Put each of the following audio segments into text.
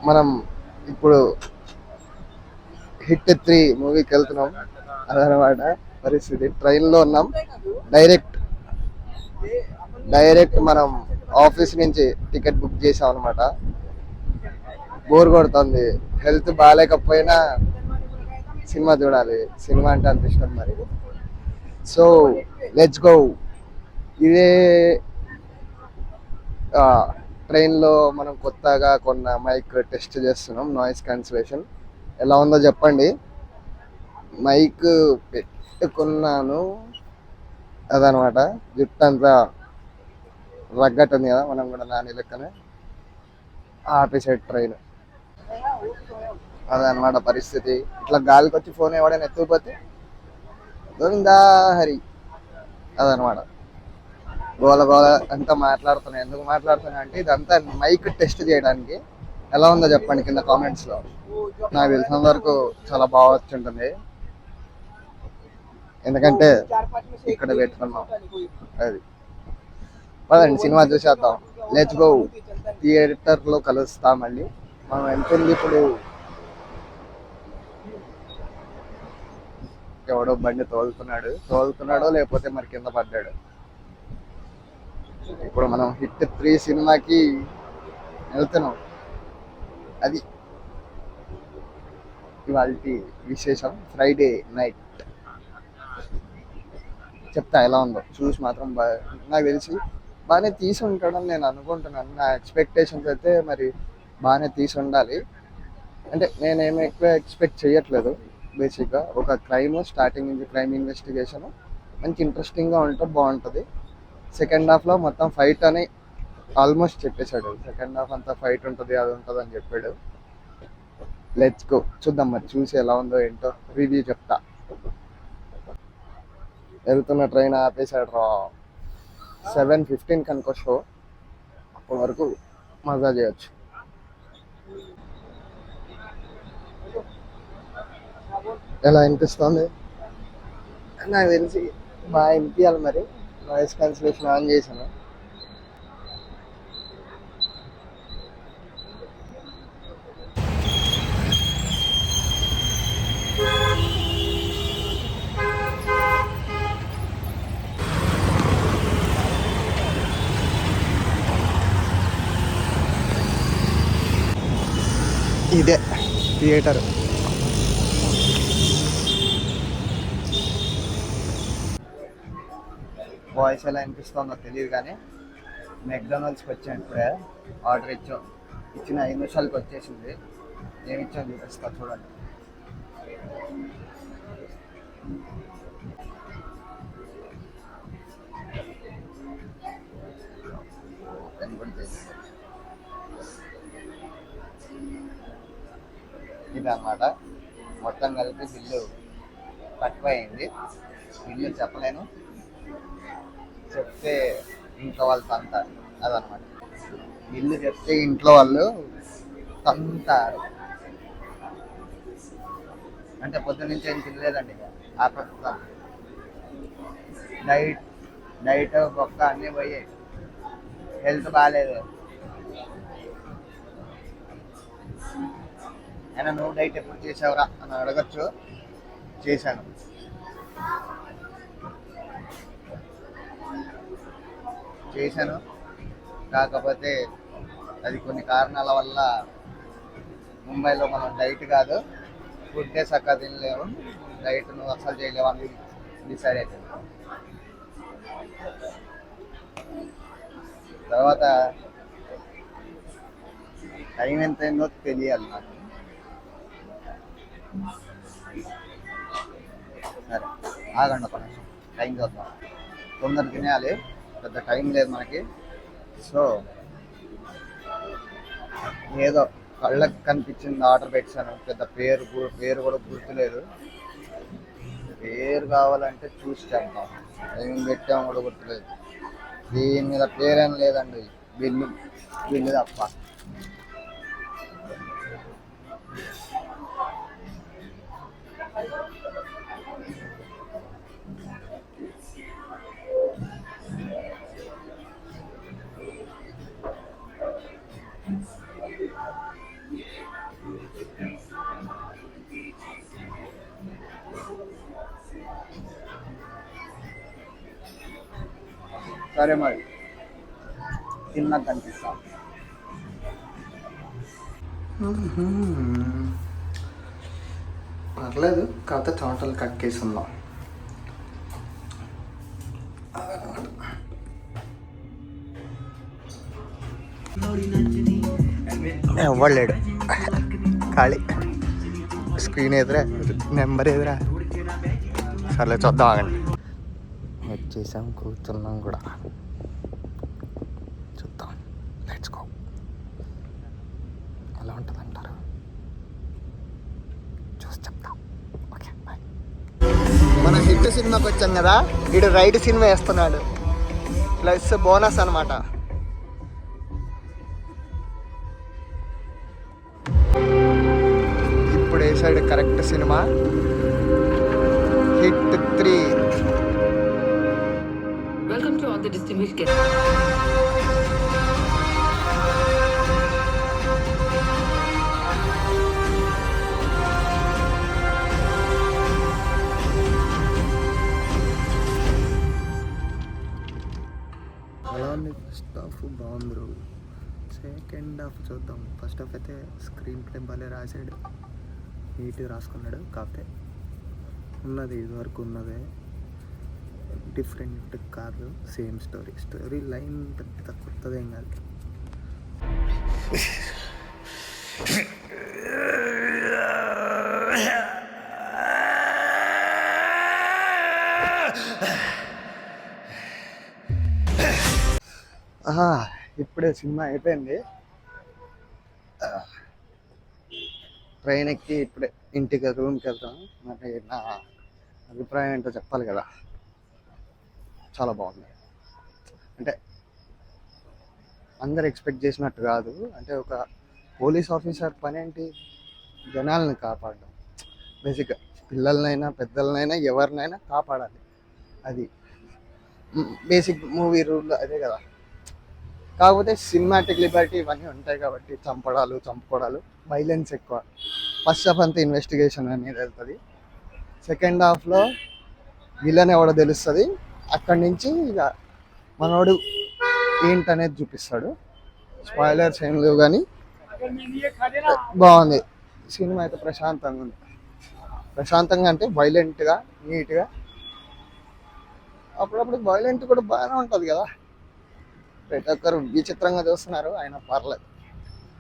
మనం ఇప్పుడు హిట్ 3 మూవీకి వెళ్తున్నాం. అదనమాట పరిస్థితి. ట్రైన్లో ఉన్నాం. డైరెక్ట్ డైరెక్ట్ మనం ఆఫీస్ నుంచి టికెట్ బుక్ చేసాం అనమాట. బోర్ కొడుతుంది. హెల్త్ బాగాలేకపోయినా సినిమా చూడాలి. సినిమా అంటే అంత ఇష్టం మరి. So let's go. ఇదే ట్రైన్లో మనం కొత్తగా కొన్న మైక్ టెస్ట్ చేస్తున్నాం. నాయిస్ క్యాన్సిలేషన్ ఎలా ఉందో చెప్పండి. మైక్ పెట్టుకున్నాను. అదనమాట. జుట్టు అంతా రగ్గట్టుంది కదా, మనం కూడా నాని లెక్కనే ఆపేసాడు ట్రైన్. అదనమాట పరిస్థితి. ఇట్లా గాలికి వచ్చి ఫోన్ ఎవడైనా ఎత్తుకుపోతే గోవిందా హరి. అదనమాట. గోల గోల అంతా మాట్లాడుతున్నా. ఎందుకు మాట్లాడుతున్నా అంటే ఇదంతా మైక్ టెస్ట్ చేయడానికి. ఎలా ఉందో చెప్పండి కింద కామెంట్స్లో. నాకు తెలిసినంత వరకు చాలా బాగా వచ్చి ఉంటుంది. ఎందుకంటే ఇక్కడ పెట్టుకున్నాం. అది పదండి సినిమా చూసేద్దాం. Let's go. థియేటర్లో కలుస్తాం మళ్ళీ. మనం వెళ్తుంది ఇప్పుడు. ఎవడో బండి తోలుతున్నాడో లేకపోతే మరి కింద పడ్డాడు. ఇప్పుడు మనం హిట్ 3 సినిమాకి వెళ్తున్నాం. అది ఇవాళ విశేషం. ఫ్రైడే నైట్ చెప్తా ఎలా ఉందో. చూసి మాత్రం నాకు తెలిసి బాగానే తీసి ఉంటాడని నేను అనుకుంటున్నాను. నా ఎక్స్పెక్టేషన్స్ అయితే మరి బాగానే తీసి ఉండాలి. అంటే నేనేమి ఎక్కువ ఎక్స్పెక్ట్ చేయట్లేదు. బేసిక్గా ఒక స్టార్టింగ్ నుంచి క్రైమ్ ఇన్వెస్టిగేషన్ మంచి ఇంట్రెస్టింగ్గా ఉంటే బాగుంటుంది. సెకండ్ హాఫ్లో మొత్తం ఫైట్ అని ఆల్మోస్ట్ చెప్పేశాడు. సెకండ్ హాఫ్ అంతా ఫైట్ ఉంటుంది, అది ఉంటుంది అని చెప్పాడు. Let's go. చూద్దాం మరి. చూసి ఎలా ఉందో ఏంటో రివ్యూ చెప్తా. వెళ్తున్న ట్రైన్ ఆపేశాడు రా. 7:15 కనుక షో. అప్పటి వరకు మజా చేయొచ్చు. ఎలా అనిపిస్తుంది? నాకు తెలిసి బాగా వినిపించాలి మరి. నాయిస్ క్యాన్సిలేషన్ ఆన్ చేశాను. ఇదే థియేటర్. వాయిస్ ఎలా అనిపిస్తుందో తెలియదు కానీ మెక్డొనాల్డ్స్కి వచ్చాను ఇప్పుడే. ఆర్డర్ ఇచ్చిన 5 నిమిషాలకి వచ్చేసింది. ఏమి ఇచ్చాను చూపిస్తా చూడండి. ఇది అన్నమాట. మొత్తం కలిపి బిల్లు తక్కువైంది. బిల్లు చెప్పలేను, చెప్తే ఇంట్లో వాళ్ళు తంతారు. అదనమాట. బిల్లు చెప్తే ఇంట్లో వాళ్ళు తంతారు. అంటే పొద్దున్నుంచి ఏం తినలేదండి. ఇక డైట్ బొక్క అన్నీ పోయాయి. హెల్త్ బాగాలేదు. అయినా నువ్వు డైట్ ఎప్పుడు చేసావురా అని అడగచ్చు. చేశాను. కాకపోతే అది కొన్ని కారణాల వల్ల ముంబైలో మనం డైట్ కాదు, ఫుడ్డే చక్కగా తినలేవు. డైట్ నువ్వు అసలు చేయలేవు అని డిసైడ్ అవుతుంది. తర్వాత టైం ఎంత అయిందో తెలియాలి నాకు. సరే ఆగండి ఒక నిమిషం. టైం చూద్దాం. తొందర తినేయాలి. పెద్ద టైం లేదు మనకి. సో ఏదో కళ్ళకి కనిపించింది ఆర్డర్ పెట్టాను. పెద్ద పేరు కూడా గుర్తులేదు. పేరు కావాలంటే చూసి చెప్తాం. ఏం పెట్టాము కూడా గుర్తులేదు. దీని మీద పేరేం లేదండి. బిల్లు తప్ప. సరే మరి తిన్నాక కనిపిస్తా. పర్లేదు, కాకపోతే టోటల్ కక్కేసి ఉందాం. ఇవ్వలేడు ఖాళీ, స్క్రీన్ ఎదురా, నెంబర్ ఎదురా. సర్లే చూద్దాం, ఆగండి. వచ్చేసాం, కూర్చున్నాం కూడా. చూద్దాం, లెట్స్ గో. ఎలా ఉంటుంది అంటారు, చూసి చెప్తాం. Okay bye. మనం హిట్ సినిమాకి వచ్చాం కదా, వీడు రైట్ సినిమా వేస్తున్నాడు, ప్లస్ బోనస్ అనమాట. ఇప్పుడు వేసాడు correct cinema, hit 3. Welcome to all the distinguished guests. అలా ఉంది. ఫస్ట్ హాఫ్ బాగుంది, సెకండ్ హాఫ్ చూద్దాం. ఫస్ట్ హాఫ్ అయితే స్క్రీన్ ప్లే భలే రాసాడు, నీట్గా రాసుకున్నాడు. కాకపోతే ఉన్నది ఇదివరకు ఉన్నదే, డిఫరెంట్ కాదు, సేమ్ స్టోరీ లైన్ పెద్ద కొత్తదేం కాదు. ఇప్పుడే సినిమా అయిపోయింది, ట్రైన్ ఎక్కి ఇప్పుడే ఇంటికి రూమ్కి వెళ్తాను. మరి నా అభిప్రాయం ఏంటో చెప్పాలి కదా. చాలా బాగుంది, అంటే అందరు ఎక్స్పెక్ట్ చేసినట్టు కాదు. అంటే ఒక పోలీస్ ఆఫీసర్ పని ఏంటి, జనాలను కాపాడడం. బేసిక్గా పిల్లలనైనా పెద్దలనైనా ఎవరినైనా కాపాడాలి, అది బేసిక్ మూవీ రూల్ అదే కదా. కాకపోతే సినిమాటిక్ లిబర్టీ ఇవన్నీ ఉంటాయి కాబట్టి చంపుకోవడాలు, వైలెన్స్ ఎక్కువ. ఫస్ట్ హాఫ్ అంతా ఇన్వెస్టిగేషన్ అనేది వెళ్తుంది, సెకండ్ హాఫ్లో విలన్ ఎవడో తెలుస్తుంది. అక్కడి నుంచి ఇక మనోడు ఏంటనేది చూపిస్తాడు. స్పాయిలర్స్ ఏం లేవు కానీ బాగుంది సినిమా అయితే. ప్రశాంతంగా ఉంది, ప్రశాంతంగా అంటే వైలెంట్గా, నీట్గా. అప్పుడప్పుడు వైలెంట్ కూడా బాగానే ఉంటుంది కదా, ప్రతి ఒక్కరు విచిత్రంగా చూస్తున్నారు, అయినా పర్లేదు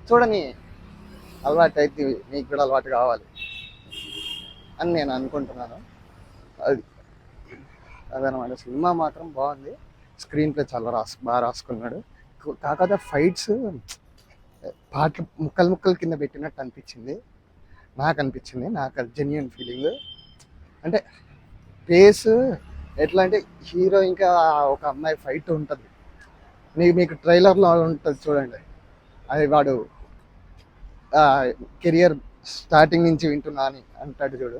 చూడని. అలవాటు అయితే మీకు కూడా అలవాటు కావాలి అని నేను అనుకుంటున్నాను. అదనమాట. సినిమా మాత్రం బాగుంది, స్క్రీన్ ప్లే చాలా బాగా రాసుకున్నాడు. కాకపోతే ఫైట్స్ పాటలు ముక్కలు కింద పెట్టినట్టు అనిపించింది, నాకు అది జెన్యూన్ ఫీలింగ్. అంటే పేస్ ఎట్లా అంటే హీరో ఇంకా ఒక అమ్మాయి ఫైట్ ఉంటుంది, మీకు ట్రైలర్లో ఉంటుంది చూడండి. అది వాడు కెరియర్ స్టార్టింగ్ నుంచి వింటున్నా అని అంటాడు చూడు,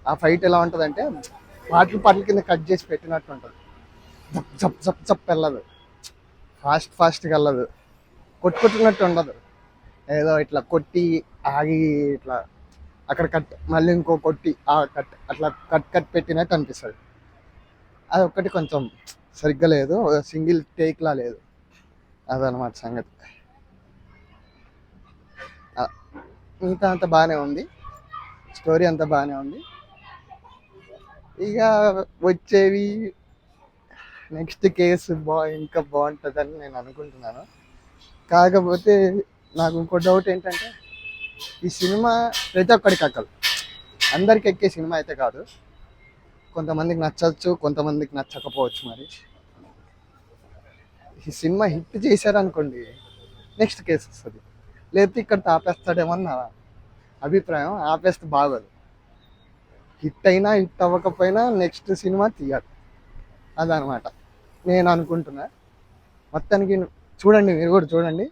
ఆ ఫైట్ ఎలా ఉంటుందంటే పాటల కింద కట్ చేసి పెట్టినట్టు ఉంటుంది. జప్ వెళ్ళదు, ఫాస్ట్గా వెళ్ళదు, కొట్టుకున్నట్టు ఉండదు. ఏదో ఇట్లా కొట్టి ఆగి ఇట్లా అక్కడ కట్, మళ్ళీ ఇంకో కొట్టి కట్, అట్లా కట్ పెట్టినట్టు అనిపిస్తుంది. అది ఒక్కటి కొంచెం సరిగ్గా లేదు, సింగిల్ టేక్లా లేదు, అదనమాట సంగతి. మిగతా అంతా బాగానే ఉంది, స్టోరీ అంతా బాగానే ఉంది. ఇక వచ్చేవి నెక్స్ట్ కేసు ఇంకా బాగుంటుందని నేను అనుకుంటున్నాను. కాకపోతే నాకు ఇంకో డౌట్ ఏంటంటే, ఈ సినిమా ప్రతి ఒక్కడికి ఎక్కదు, అందరికి ఎక్కే సినిమా అయితే కాదు. కొంతమందికి నచ్చచ్చు, కొంతమందికి నచ్చకపోవచ్చు. మరి ఈ సినిమా హిట్ చేశారనుకోండి, నెక్స్ట్ కేసు వస్తుంది. లేకపోతే ఇక్కడ ఆపేస్తాడేమన్నా అభిప్రాయం. ఆపేస్తే బాగోదు, హిట్ అయినా హిట్ అవ్వకపోయినా నెక్స్ట్ సినిమా తీయాలి, అదనమాట నేను అనుకుంటున్నా. మొత్తానికి చూడండి, మీరు కూడా చూడండి,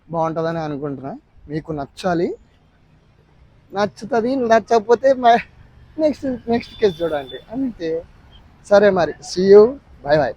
బాగుంటుందని అనుకుంటున్నా. మీకు నచ్చాలి, నచ్చుతుంది. నచ్చకపోతే నెక్స్ట్ కేసు చూడండి, అంతే. సరే మరి, సీ యూ, బాయ్ బాయ్.